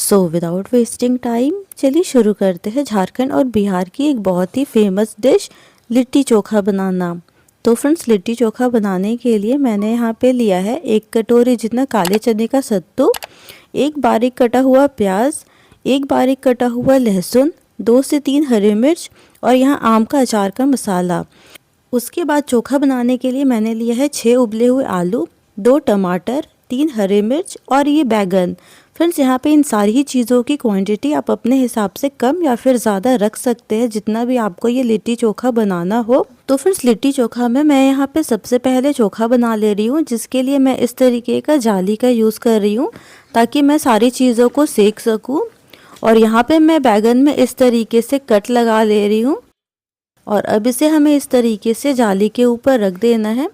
So without wasting time चलिए शुरू करते हैं झारखंड और बिहार की एक बहुत ही फेमस डिश लिट्टी चोखा बनाना। तो फ्रेंड्स, लिट्टी चोखा बनाने के लिए मैंने यहाँ पे लिया है 1 कटोरी जितना काले चने का सत्तू, 1 बारीक कटा हुआ प्याज, 1 बारीक कटा हुआ लहसुन, 2 से 3 हरी मिर्च और यहाँ आम का अचार का मसाला। उसके बाद चोखा बनाने के लिए मैंने लिया है 6 उबले हुए आलू, 2 टमाटर, 3 हरी मिर्च और ये बैगन। फ्रेंड्स, यहाँ पे इन सारी चीज़ों की क्वांटिटी आप अपने हिसाब से कम या फिर ज़्यादा रख सकते हैं, जितना भी आपको ये लिट्टी चोखा बनाना हो। तो फ्रेंड्स, लिट्टी चोखा में मैं यहाँ पे सबसे पहले चोखा बना ले रही हूँ, जिसके लिए मैं इस तरीके का जाली का यूज़ कर रही हूँ ताकि मैं सारी चीज़ों को सेक सकूँ। और यहाँ पे मैं बैगन में इस तरीके से कट लगा ले रही हूँ और अब इसे हमें इस तरीके से जाली के ऊपर रख देना है।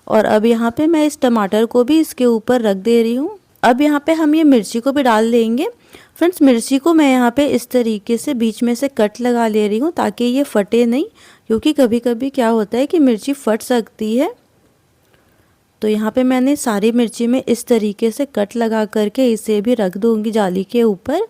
और अब यहाँ पे मैं इस टमाटर को भी इसके ऊपर रख दे रही हूँ। अब यहाँ पे हम ये मिर्ची को भी डाल देंगे। फ्रेंड्स, मिर्ची को मैं यहाँ पे इस तरीके से बीच में से कट लगा ले रही हूँ ताकि ये फटे नहीं, क्योंकि कभी कभी क्या होता है कि मिर्ची फट सकती है। तो यहाँ पे मैंने सारी मिर्ची में इस तरीके से कट लगा करके इसे भी रख दूँगी जाली के ऊपर।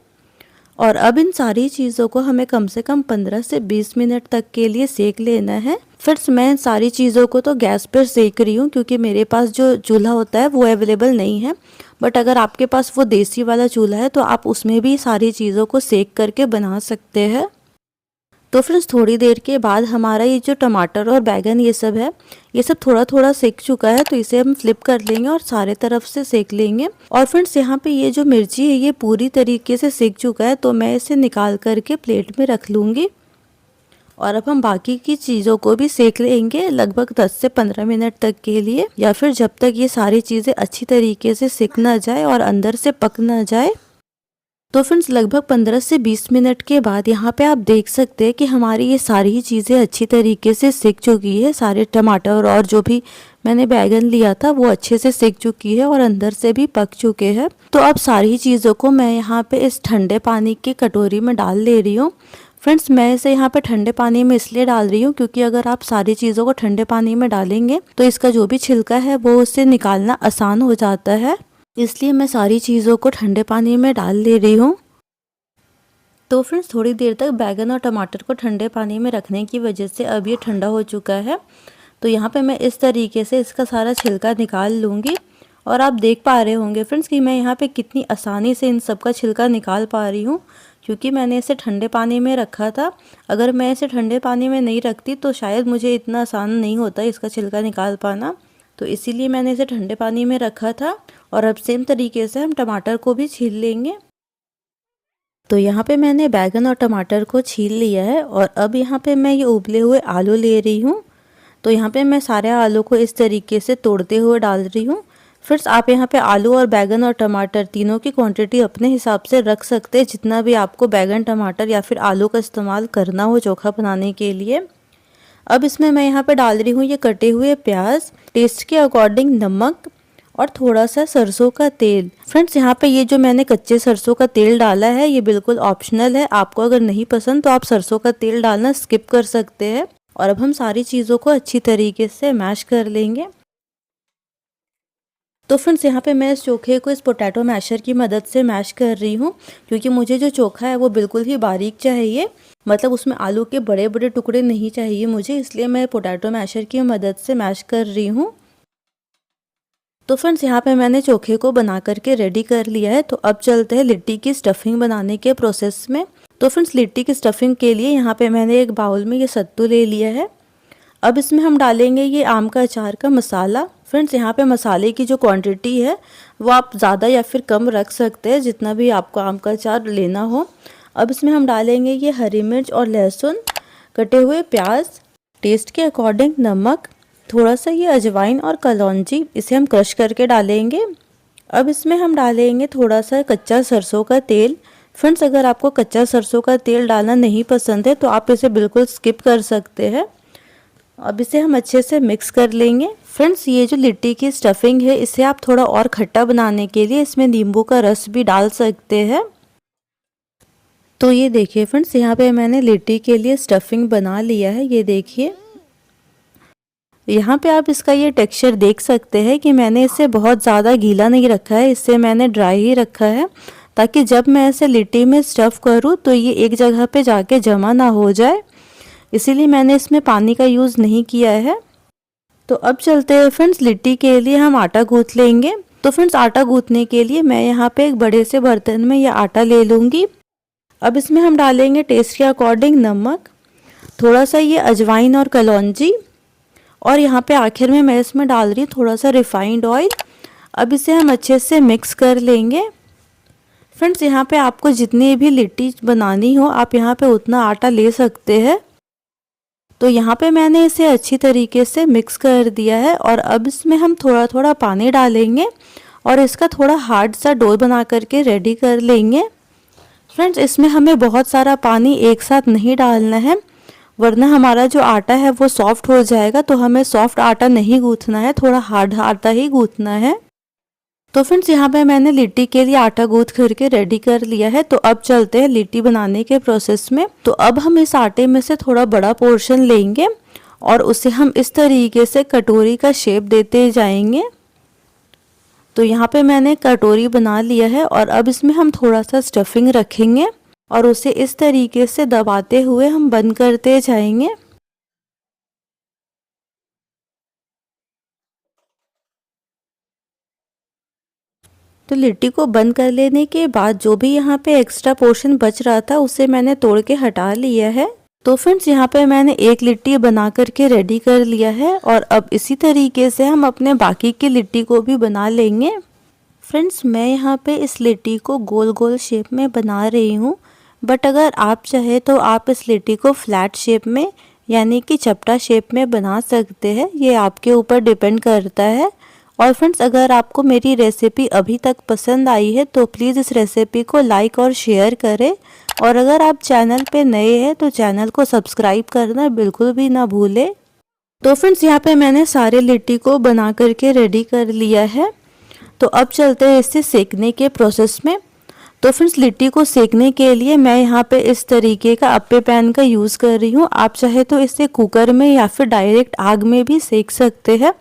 और अब इन सारी चीज़ों को हमें कम से कम 15 से 20 मिनट तक के लिए सेक लेना है। फ्रेंड्स, मैं इन सारी चीज़ों को तो गैस पर सेक रही हूँ क्योंकि मेरे पास जो चूल्हा होता है वो अवेलेबल नहीं है। बट अगर आपके पास वो देसी वाला चूल्हा है तो आप उसमें भी सारी चीज़ों को सेक करके बना सकते हैं। तो फ्रेंड्स, थोड़ी देर के बाद हमारा ये जो टमाटर और बैगन ये सब है, ये सब थोड़ा थोड़ा सेक चुका है। तो इसे हम फ्लिप कर लेंगे और सारे तरफ से सेक लेंगे। और फ्रेंड्स, यहाँ पे ये जो मिर्ची है ये पूरी तरीके से सेक चुका है, तो मैं इसे निकाल करके प्लेट में रख लूँगी। और अब हम बाकी की चीज़ों को भी सेक लेंगे लगभग 10 से 15 मिनट तक के लिए, या फिर जब तक ये सारी चीज़ें अच्छी तरीके से सिक ना जाए और अंदर से पक ना जाए। तो फ्रेंड्स, लगभग 15 से 20 मिनट के बाद यहाँ पे आप देख सकते हैं कि हमारी ये सारी चीज़ें अच्छी तरीके से सिक चुकी है। सारे टमाटर और जो भी मैंने बैगन लिया था वो अच्छे से सिक चुकी है और अंदर से भी पक चुके हैं। तो अब सारी चीज़ों को मैं यहाँ पे इस ठंडे पानी की कटोरी में डाल ले रही हूँ। फ्रेंड्स, मैं इसे यहाँ पे ठंडे पानी में इसलिए डाल रही हूँ क्योंकि अगर आप सारी चीज़ों को ठंडे पानी में डालेंगे तो इसका जो भी छिलका है वो उससे निकालना आसान हो जाता है, इसलिए मैं सारी चीज़ों को ठंडे पानी में डाल ले रही हूँ। तो फ्रेंड्स, थोड़ी देर तक बैगन और टमाटर को ठंडे पानी में रखने की वजह से अब ये ठंडा हो चुका है। तो यहाँ पे मैं इस तरीके से इसका सारा छिलका निकाल लूँगी। और आप देख पा रहे होंगे फ्रेंड्स कि मैं यहाँ पे कितनी आसानी से इन सब का छिलका निकाल पा रही हूँ, क्योंकि मैंने इसे ठंडे पानी में रखा था। अगर मैं इसे ठंडे पानी में नहीं रखती तो शायद मुझे इतना आसान नहीं होता इसका छिलका निकाल पाना। तो इसीलिए मैंने इसे ठंडे पानी में रखा था। और अब सेम तरीके से हम टमाटर को भी छील लेंगे। तो यहाँ पे मैंने बैगन और टमाटर को छील लिया है और अब यहाँ पे मैं ये उबले हुए आलू ले रही हूँ। तो यहाँ पे मैं सारे आलू को इस तरीके से तोड़ते हुए डाल रही हूँ। फ्रेंड्स, आप यहाँ पे आलू और बैगन और टमाटर तीनों की क्वांटिटी अपने हिसाब से रख सकते हैं, जितना भी आपको बैगन, टमाटर या फिर आलू का इस्तेमाल करना हो चोखा बनाने के लिए। अब इसमें मैं यहाँ पे डाल रही हूँ ये कटे हुए प्याज, टेस्ट के अकॉर्डिंग नमक और थोड़ा सा सरसों का तेल। फ्रेंड्स, यहाँ पे ये जो मैंने कच्चे सरसों का तेल डाला है ये बिल्कुल ऑप्शनल है। आपको अगर नहीं पसंद तो आप सरसों का तेल डालना स्किप कर सकते हैं। और अब हम सारी चीज़ों को अच्छी तरीके से मैश कर लेंगे। तो फ्रेंड्स, यहाँ पे मैं इस चोखे को इस पोटैटो मैशर की मदद से मैश कर रही हूँ, क्योंकि मुझे जो चोखा है वो बिल्कुल ही बारीक चाहिए, मतलब उसमें आलू के बड़े बड़े टुकड़े नहीं चाहिए मुझे, इसलिए मैं पोटैटो मैशर की मदद से मैश कर रही हूँ। तो फ्रेंड्स, यहाँ पे मैंने चोखे को बना करके रेडी कर लिया है। तो अब चलते हैं लिट्टी की स्टफिंग बनाने के प्रोसेस में। तो फ्रेंड्स, लिट्टी की स्टफिंग के लिए यहाँ पे मैंने एक बाउल में ये सत्तू ले लिया है। अब इसमें हम डालेंगे ये आम का अचार का मसाला। फ्रेंड्स, यहाँ पे मसाले की जो क्वांटिटी है वो आप ज़्यादा या फिर कम रख सकते हैं, जितना भी आपको आम का अचार लेना हो। अब इसमें हम डालेंगे ये हरी मिर्च और लहसुन, कटे हुए प्याज, टेस्ट के अकॉर्डिंग नमक, थोड़ा सा ये अजवाइन और कलौंजी, इसे हम क्रश करके डालेंगे। अब इसमें हम डालेंगे थोड़ा सा कच्चा सरसों का तेल। फ्रेंड्स, अगर आपको कच्चा सरसों का तेल डालना नहीं पसंद है तो आप इसे बिल्कुल स्किप कर सकते हैं। अब इसे हम अच्छे से मिक्स कर लेंगे। फ्रेंड्स, ये जो लिट्टी की स्टफिंग है इसे आप थोड़ा और खट्टा बनाने के लिए इसमें नींबू का रस भी डाल सकते हैं। तो ये देखिए फ्रेंड्स, यहाँ पे मैंने लिट्टी के लिए स्टफिंग बना लिया है। ये देखिए, यहाँ पे आप इसका ये टेक्सचर देख सकते हैं कि मैंने इसे बहुत ज़्यादा गीला नहीं रखा है, इससे मैंने ड्राई ही रखा है ताकि जब मैं इसे लिट्टी में स्टफ़ करूँ तो ये एक जगह पे जाके जमा ना हो जाए, इसीलिए मैंने इसमें पानी का यूज़ नहीं किया है। तो अब चलते हैं फ्रेंड्स, लिट्टी के लिए हम आटा गूँथ लेंगे। तो फ्रेंड्स, आटा गूँथने के लिए मैं यहाँ पे एक बड़े से बर्तन में ये आटा ले लूँगी। अब इसमें हम डालेंगे टेस्ट के अकॉर्डिंग नमक, थोड़ा सा ये अजवाइन और कलौंजी, और यहाँ पे आखिर में मैं इसमें डाल रही हूँ थोड़ा सा रिफाइंड ऑयल। अब इसे हम अच्छे से मिक्स कर लेंगे। फ्रेंड्स, यहाँ पे आपको जितनी भी लिट्टी बनानी हो आप यहाँ पे उतना आटा ले सकते हैं। तो यहाँ पे मैंने इसे अच्छी तरीके से मिक्स कर दिया है और अब इसमें हम थोड़ा थोड़ा पानी डालेंगे और इसका थोड़ा हार्ड सा डो बना करके रेडी कर लेंगे। फ्रेंड्स, इसमें हमें बहुत सारा पानी एक साथ नहीं डालना है, वरना हमारा जो आटा है वो सॉफ्ट हो जाएगा। तो हमें सॉफ्ट आटा नहीं गूँथना है, थोड़ा हार्ड आटा ही गूँथना है। तो फ्रेंड्स, यहाँ पे मैंने लिट्टी के लिए आटा गूँथ करके रेडी कर लिया है। तो अब चलते हैं लिट्टी बनाने के प्रोसेस में। तो अब हम इस आटे में से थोड़ा बड़ा पोर्शन लेंगे और उसे हम इस तरीके से कटोरी का शेप देते जाएंगे। तो यहाँ पे मैंने कटोरी बना लिया है और अब इसमें हम थोड़ा सा स्टफिंग रखेंगे और उसे इस तरीके से दबाते हुए हम बंद करते जाएंगे। तो लिट्टी को बंद कर लेने के बाद जो भी यहाँ पे एक्स्ट्रा पोर्शन बच रहा था उसे मैंने तोड़ के हटा लिया है। तो फ्रेंड्स, यहाँ पे मैंने एक लिट्टी बना करके रेडी कर लिया है और अब इसी तरीके से हम अपने बाकी की लिट्टी को भी बना लेंगे। फ्रेंड्स, मैं यहाँ पे इस लिट्टी को गोल गोल शेप में बना रही हूँ, बट अगर आप चाहे तो आप इस लिट्टी को फ्लैट शेप में यानी कि चपटा शेप में बना सकते हैं, ये आपके ऊपर डिपेंड करता है। और फ्रेंड्स, अगर आपको मेरी रेसिपी अभी तक पसंद आई है तो प्लीज़ इस रेसिपी को लाइक और शेयर करें, और अगर आप चैनल पे नए हैं तो चैनल को सब्सक्राइब करना बिल्कुल भी ना भूलें। तो फ्रेंड्स, यहाँ पे मैंने सारे लिट्टी को बना करके रेडी कर लिया है। तो अब चलते हैं इसे सेकने के प्रोसेस में। तो फ्रेंड्स, लिट्टी को सेकने के लिए मैं यहाँ पे इस तरीके का अप्पे पैन का यूज़ कर रही हूँ। आप चाहे तो इसे कुकर में या फिर डायरेक्ट आग में भी सेक सकते हैं,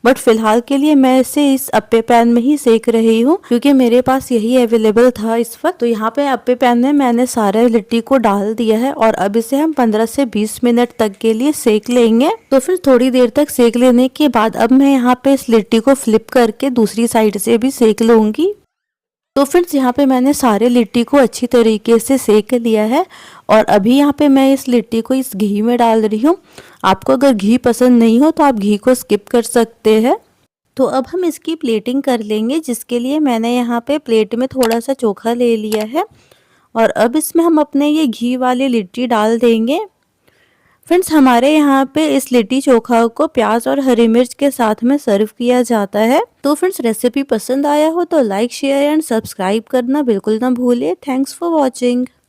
बट फिलहाल के लिए मैं इसे इस अप्पे पैन में ही सेक रही हूँ क्योंकि मेरे पास यही अवेलेबल था इस वक्त। तो यहाँ पे अप्पे पैन में मैंने सारे लिट्टी को डाल दिया है और अब इसे हम 15 से 20 मिनट तक के लिए सेक लेंगे। तो फिर थोड़ी देर तक सेक लेने के बाद अब मैं यहाँ पे इस लिट्टी को फ्लिप करके दूसरी साइड से भी सेक लूँगी। तो फ्रेंड्स, यहाँ पे मैंने सारे लिट्टी को अच्छी तरीके से सेक लिया है और अभी यहाँ पे मैं इस लिट्टी को इस घी में डाल रही हूँ। आपको अगर घी पसंद नहीं हो तो आप घी को स्किप कर सकते हैं। तो अब हम इसकी प्लेटिंग कर लेंगे, जिसके लिए मैंने यहाँ पे प्लेट में थोड़ा सा चोखा ले लिया है और अब इसमें हम अपने ये घी वाली लिट्टी डाल देंगे। फ्रेंड्स, हमारे यहाँ पे इस लिट्टी चोखा को प्याज और हरी मिर्च के साथ में सर्व किया जाता है। तो फ्रेंड्स, रेसिपी पसंद आया हो तो लाइक शेयर एंड सब्सक्राइब करना बिल्कुल ना भूलिए। Thanks for watching.